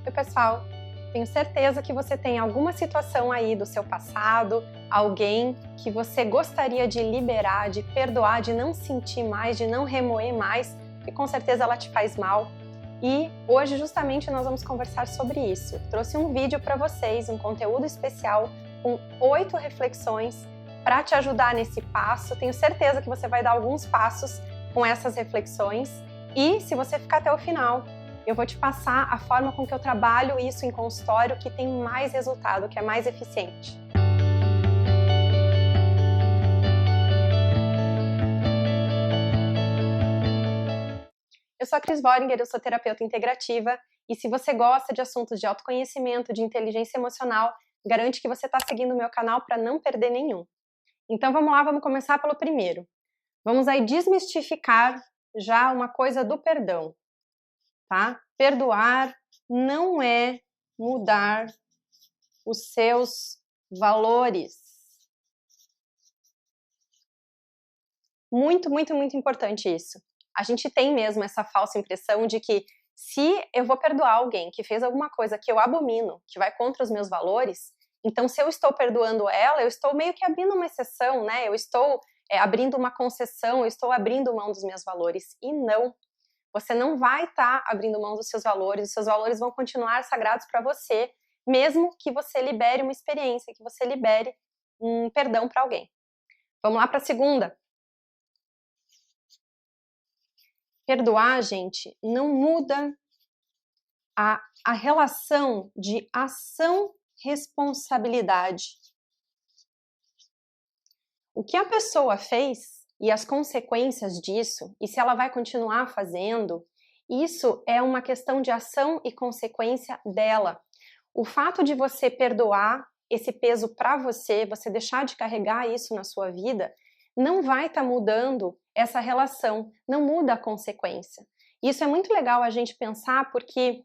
Oi, pessoal! Tenho certeza que você tem alguma situação aí do seu passado, alguém que você gostaria de liberar, de perdoar, de não sentir mais, de não remoer mais, e com certeza ela te faz mal. E hoje justamente nós vamos conversar sobre isso. Trouxe um vídeo para vocês, um conteúdo especial com 8 reflexões para te ajudar nesse passo. Tenho certeza que você vai dar alguns passos com essas reflexões e se você ficar até o final, eu vou te passar a forma com que eu trabalho isso em consultório que tem mais resultado, que é mais eficiente. Eu sou a Cris Bohringer, eu sou terapeuta integrativa e se você gosta de assuntos de autoconhecimento, de inteligência emocional, garante que você está seguindo o meu canal para não perder nenhum. Então vamos lá, vamos começar pelo primeiro. Vamos aí desmistificar já uma coisa do perdão. Tá? Perdoar não é mudar os seus valores. Muito, muito, muito importante isso. A gente tem mesmo essa falsa impressão de que se eu vou perdoar alguém que fez alguma coisa que eu abomino, que vai contra os meus valores, então se eu estou perdoando ela, eu estou meio que abrindo uma exceção, né? Eu estou abrindo uma concessão, eu estou abrindo mão dos meus valores. E não. Você não vai estar abrindo mão dos seus valores, os seus valores vão continuar sagrados para você, mesmo que você libere uma experiência, que você libere um perdão para alguém. Vamos lá para a segunda. Perdoar, gente, não muda a relação de ação-responsabilidade. O que a pessoa fez e as consequências disso, e se ela vai continuar fazendo, isso é uma questão de ação e consequência dela. O fato de você perdoar esse peso para você, você deixar de carregar isso na sua vida, não vai estar mudando essa relação, não muda a consequência. Isso é muito legal a gente pensar porque,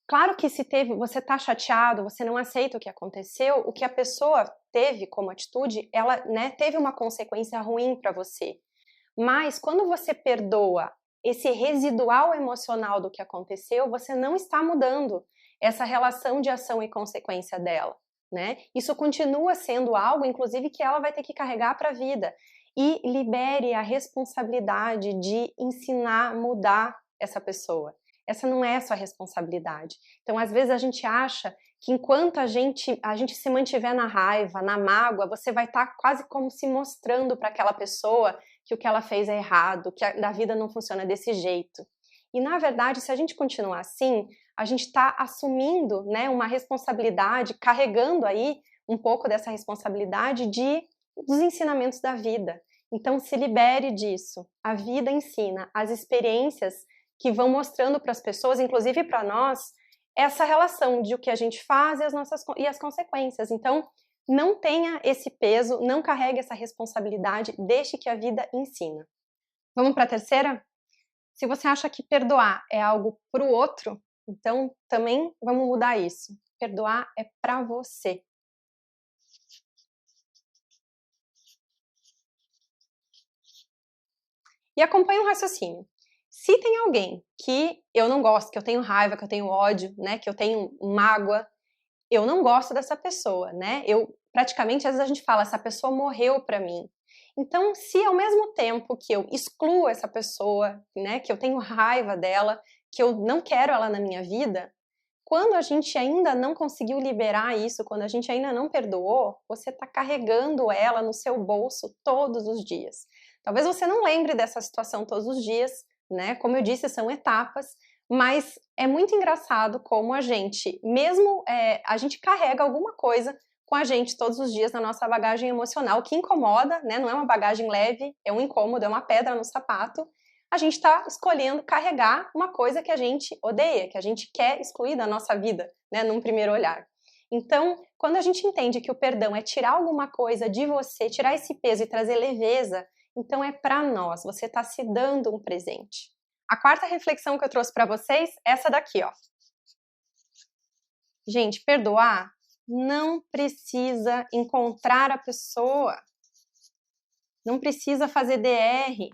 claro que se você está chateado, você não aceita o que aconteceu, o que a pessoa teve como atitude, ela teve uma consequência ruim para você. Mas quando você perdoa esse residual emocional do que aconteceu, você não está mudando essa relação de ação e consequência dela, né? Isso continua sendo algo, inclusive, que ela vai ter que carregar para a vida. E libere a responsabilidade de ensinar, mudar essa pessoa. Essa não é a sua responsabilidade. Então, às vezes, a gente acha que enquanto a gente se mantiver na raiva, na mágoa, você vai estar quase como se mostrando para aquela pessoa que o que ela fez é errado, que a vida não funciona desse jeito. E, na verdade, se a gente continuar assim, a gente está assumindo, né, uma responsabilidade, carregando aí um pouco dessa responsabilidade dos ensinamentos da vida. Então, se libere disso. A vida ensina, as experiências que vão mostrando para as pessoas, inclusive para nós, essa relação de o que a gente faz e as consequências. Então, não tenha esse peso, não carregue essa responsabilidade, deixe que a vida ensina. Vamos para a terceira? Se você acha que perdoar é algo para o outro, então também vamos mudar isso. Perdoar é para você. E acompanhe um raciocínio. Se tem alguém que eu não gosto, que eu tenho raiva, que eu tenho ódio, né, que eu tenho mágoa, eu não gosto dessa pessoa, né? Praticamente, às vezes a gente fala, essa pessoa morreu para mim. Então, se ao mesmo tempo que eu excluo essa pessoa, né, que eu tenho raiva dela, que eu não quero ela na minha vida, quando a gente ainda não conseguiu liberar isso, quando a gente ainda não perdoou, você está carregando ela no seu bolso todos os dias. Talvez você não lembre dessa situação todos os dias, né? Como eu disse, são etapas, mas é muito engraçado como a gente, mesmo a gente carrega alguma coisa com a gente todos os dias na nossa bagagem emocional, que incomoda, né? Não é uma bagagem leve, é um incômodo, é uma pedra no sapato. A gente está escolhendo carregar uma coisa que a gente odeia, que a gente quer excluir da nossa vida, né? Num primeiro olhar. Então, quando a gente entende que o perdão é tirar alguma coisa de você, tirar esse peso e trazer leveza, então é para nós, você está se dando um presente. A quarta reflexão que eu trouxe para vocês é essa daqui, ó. Gente, perdoar não precisa encontrar a pessoa, não precisa fazer DR,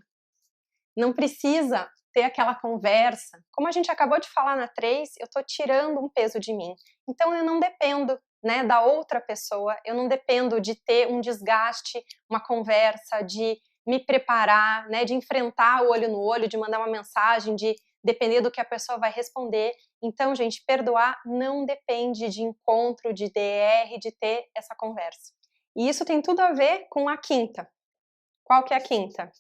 não precisa ter aquela conversa. Como a gente acabou de falar na 3, eu estou tirando um peso de mim. Então eu não dependo, né, da outra pessoa, eu não dependo de ter um desgaste, uma conversa, de me preparar, né, de enfrentar o olho no olho, de mandar uma mensagem, de depender do que a pessoa vai responder. Então, gente, perdoar não depende de encontro, de DR, de ter essa conversa. E isso tem tudo a ver com a quinta. Qual que é a quinta?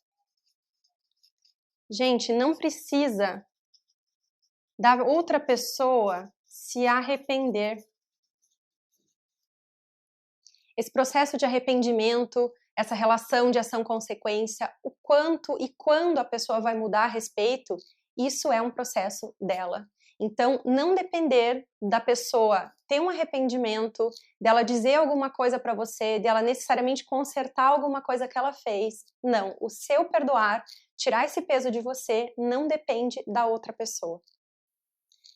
Gente, não precisa da outra pessoa se arrepender. Esse processo de arrependimento, essa relação de ação-consequência, o quanto e quando a pessoa vai mudar a respeito, isso é um processo dela. Então, não depender da pessoa ter um arrependimento, dela dizer alguma coisa para você, dela necessariamente consertar alguma coisa que ela fez. Não, o seu perdoar, tirar esse peso de você, não depende da outra pessoa.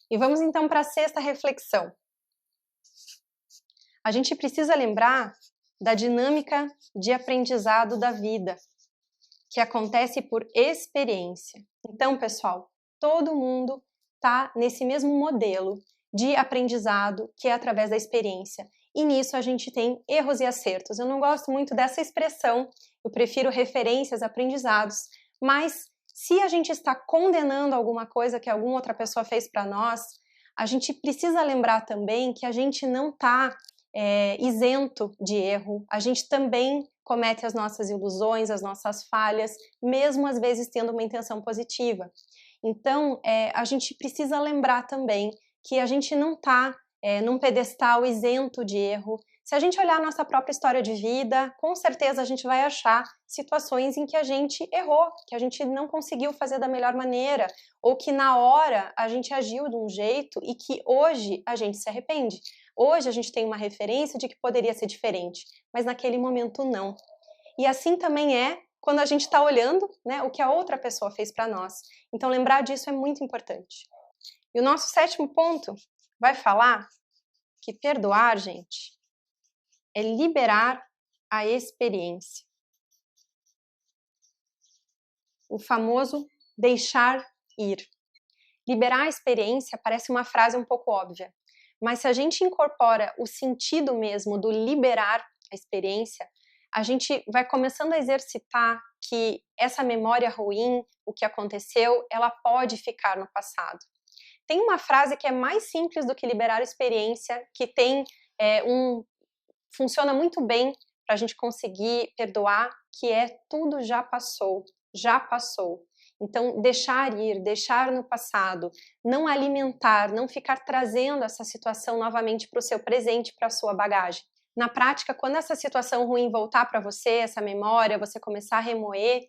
E vamos então para a sexta reflexão. A gente precisa lembrar da dinâmica de aprendizado da vida, que acontece por experiência. Então, pessoal, todo mundo está nesse mesmo modelo de aprendizado, que é através da experiência. E nisso a gente tem erros e acertos. Eu não gosto muito dessa expressão, eu prefiro referências, aprendizados, mas se a gente está condenando alguma coisa que alguma outra pessoa fez para nós, a gente precisa lembrar também que a gente não está isento de erro, a gente também comete as nossas ilusões, as nossas falhas, mesmo às vezes tendo uma intenção positiva. Então, a gente precisa lembrar também que a gente não está num pedestal isento de erro. Se a gente olhar a nossa própria história de vida, com certeza a gente vai achar situações em que a gente errou, que a gente não conseguiu fazer da melhor maneira, ou que na hora a gente agiu de um jeito e que hoje a gente se arrepende. Hoje a gente tem uma referência de que poderia ser diferente, mas naquele momento não. E assim também é quando a gente está olhando, né, o que a outra pessoa fez para nós. Então lembrar disso é muito importante. E o nosso sétimo ponto vai falar que perdoar, gente, é liberar a experiência. O famoso deixar ir. Liberar a experiência parece uma frase um pouco óbvia, mas se a gente incorpora o sentido mesmo do liberar a experiência, a gente vai começando a exercitar que essa memória ruim, o que aconteceu, ela pode ficar no passado. Tem uma frase que é mais simples do que liberar a experiência, que tem funciona muito bem para a gente conseguir perdoar, que é tudo já passou, já passou. Então, deixar ir, deixar no passado, não alimentar, não ficar trazendo essa situação novamente para o seu presente, para a sua bagagem. Na prática, quando essa situação ruim voltar para você, essa memória, você começar a remoer,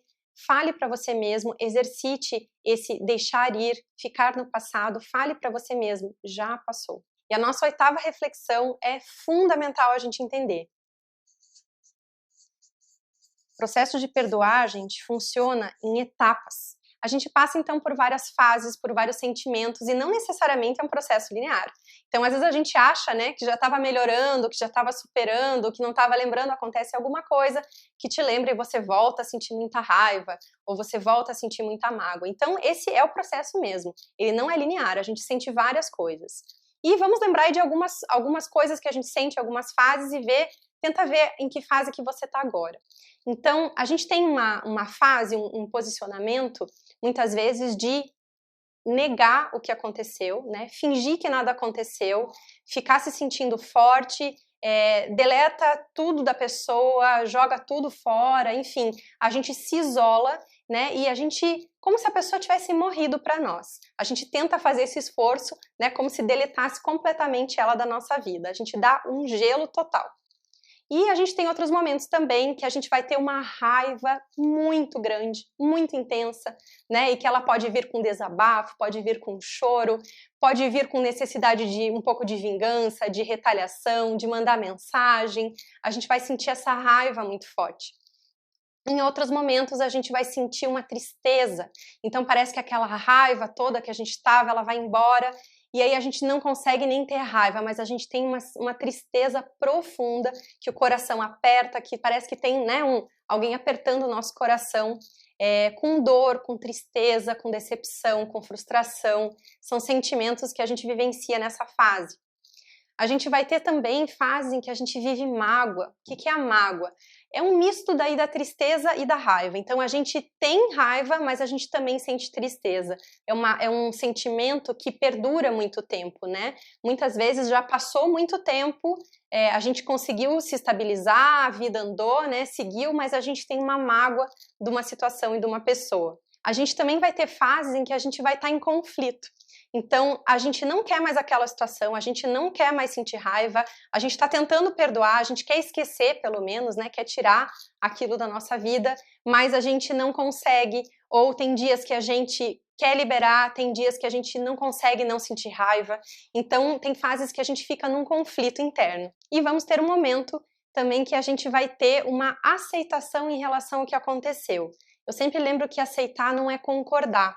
fale para você mesmo, exercite esse deixar ir, ficar no passado, fale para você mesmo, já passou. E a nossa oitava reflexão é fundamental a gente entender. O processo de perdoar, gente, funciona em etapas. A gente passa, então, por várias fases, por vários sentimentos, e não necessariamente é um processo linear. Então, às vezes a gente acha, né, que já estava melhorando, que já estava superando, que não estava lembrando, acontece alguma coisa que te lembra e você volta a sentir muita raiva, ou você volta a sentir muita mágoa. Então, esse é o processo mesmo. Ele não é linear, a gente sente várias coisas. E vamos lembrar de algumas coisas que a gente sente, algumas fases, e tenta ver em que fase que você está agora. Então, a gente tem uma fase, um posicionamento, muitas vezes, de negar o que aconteceu, né? Fingir que nada aconteceu, ficar se sentindo forte, deleta tudo da pessoa, joga tudo fora, enfim, a gente se isola, né? E a gente, como se a pessoa tivesse morrido para nós. A gente tenta fazer esse esforço, né? Como se deletasse completamente ela da nossa vida. A gente dá um gelo total. E a gente tem outros momentos também que a gente vai ter uma raiva muito grande, muito intensa, né? E que ela pode vir com desabafo, pode vir com choro, pode vir com necessidade de um pouco de vingança, de retaliação, de mandar mensagem. A gente vai sentir essa raiva muito forte. Em outros momentos a gente vai sentir uma tristeza. Então parece que aquela raiva toda que a gente estava, ela vai embora. E aí a gente não consegue nem ter raiva, mas a gente tem uma tristeza profunda, que o coração aperta, que parece que tem, né, alguém apertando o nosso coração. com dor, com tristeza, com decepção, com frustração. São sentimentos que a gente vivencia nessa fase. A gente vai ter também fases em que a gente vive mágoa. O que é a mágoa? É um misto daí da tristeza e da raiva. Então a gente tem raiva, mas a gente também sente tristeza. É um sentimento que perdura muito tempo, né? Muitas vezes já passou muito tempo, a gente conseguiu se estabilizar, a vida andou, né? Seguiu, mas a gente tem uma mágoa de uma situação e de uma pessoa. A gente também vai ter fases em que a gente vai estar em conflito. Então, a gente não quer mais aquela situação, a gente não quer mais sentir raiva, a gente está tentando perdoar, a gente quer esquecer, pelo menos, né? Quer tirar aquilo da nossa vida, mas a gente não consegue, ou tem dias que a gente quer liberar, tem dias que a gente não consegue não sentir raiva. Então, tem fases que a gente fica num conflito interno. E vamos ter um momento também que a gente vai ter uma aceitação em relação ao que aconteceu. Eu sempre lembro que aceitar não é concordar.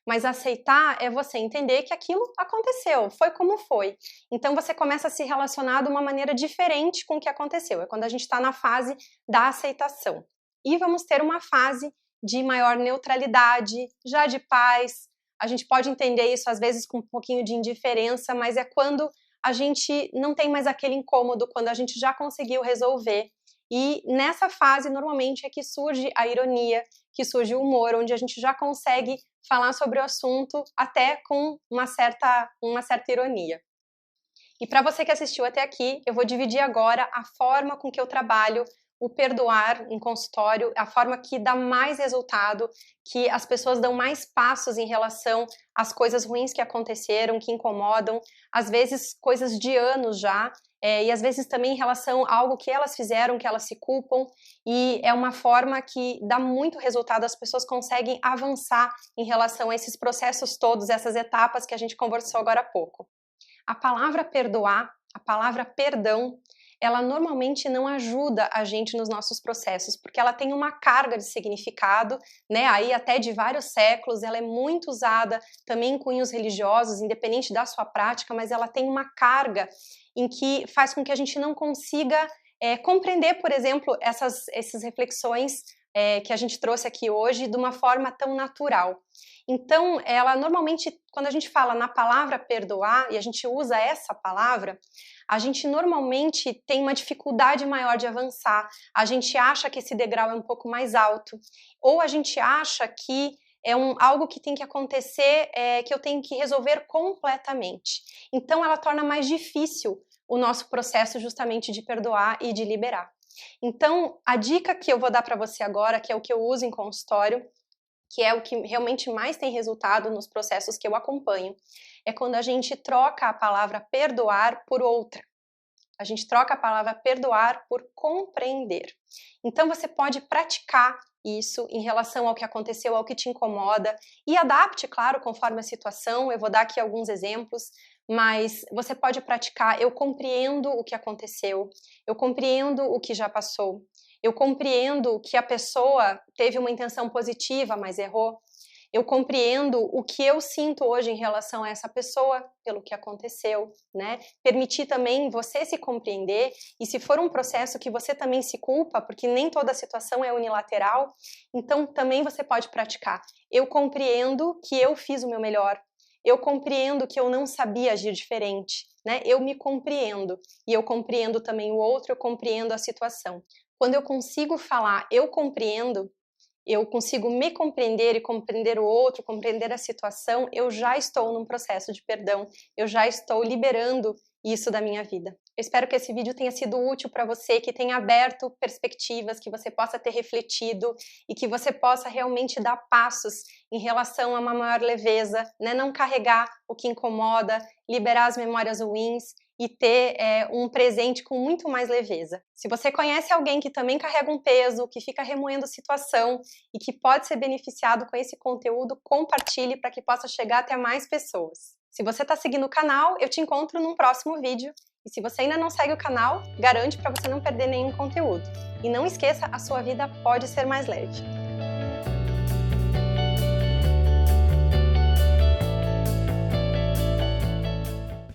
Mas aceitar é você entender que aquilo aconteceu, foi como foi. Então você começa a se relacionar de uma maneira diferente com o que aconteceu. É quando a gente está na fase da aceitação. E vamos ter uma fase de maior neutralidade, já de paz. A gente pode entender isso às vezes com um pouquinho de indiferença, mas é quando a gente não tem mais aquele incômodo, quando a gente já conseguiu resolver. E nessa fase, normalmente, é que surge a ironia, que surge o humor, onde a gente já consegue falar sobre o assunto até com uma certa ironia. E para você que assistiu até aqui, eu vou dividir agora a forma com que eu trabalho o perdoar em consultório, a forma que dá mais resultado, que as pessoas dão mais passos em relação às coisas ruins que aconteceram, que incomodam, às vezes coisas de anos já, e às vezes também em relação a algo que elas fizeram, que elas se culpam, e é uma forma que dá muito resultado, as pessoas conseguem avançar em relação a esses processos todos, essas etapas que a gente conversou agora há pouco. A palavra perdoar, a palavra perdão, ela normalmente não ajuda a gente nos nossos processos, porque ela tem uma carga de significado, né, aí até de vários séculos, ela é muito usada também em cunhos religiosos, independente da sua prática, mas ela tem uma carga em que faz com que a gente não consiga compreender, por exemplo, essas reflexões que a gente trouxe aqui hoje de uma forma tão natural. Então, ela normalmente, quando a gente fala na palavra perdoar, e a gente usa essa palavra, a gente normalmente tem uma dificuldade maior de avançar, a gente acha que esse degrau é um pouco mais alto, ou a gente acha que é algo que tem que acontecer, que eu tenho que resolver completamente. Então, ela torna mais difícil o nosso processo justamente de perdoar e de liberar. Então, a dica que eu vou dar para você agora, que é o que eu uso em consultório, que é o que realmente mais tem resultado nos processos que eu acompanho, é quando a gente troca a palavra perdoar por outra. A gente troca a palavra perdoar por compreender. Então, você pode praticar isso em relação ao que aconteceu, ao que te incomoda, e adapte, claro, conforme a situação. Eu vou dar aqui alguns exemplos, mas você pode praticar: eu compreendo o que aconteceu, eu compreendo o que já passou, eu compreendo que a pessoa teve uma intenção positiva, mas errou, eu compreendo o que eu sinto hoje em relação a essa pessoa pelo que aconteceu, né? Permitir também você se compreender, e se for um processo que você também se culpa, porque nem toda situação é unilateral, então também você pode praticar: eu compreendo que eu fiz o meu melhor, eu compreendo que eu não sabia agir diferente, né? Eu me compreendo, e eu compreendo também o outro, eu compreendo a situação. Quando eu consigo falar eu compreendo, eu consigo me compreender e compreender o outro, compreender a situação, eu já estou num processo de perdão, eu já estou liberando isso da minha vida. Eu espero que esse vídeo tenha sido útil para você, que tenha aberto perspectivas, que você possa ter refletido e que você possa realmente dar passos em relação a uma maior leveza, né? Não carregar o que incomoda, liberar as memórias ruins e ter um presente com muito mais leveza. Se você conhece alguém que também carrega um peso, que fica remoendo a situação e que pode ser beneficiado com esse conteúdo, compartilhe para que possa chegar até mais pessoas. Se você está seguindo o canal, eu te encontro num próximo vídeo. E se você ainda não segue o canal, garante para você não perder nenhum conteúdo. E não esqueça, a sua vida pode ser mais leve.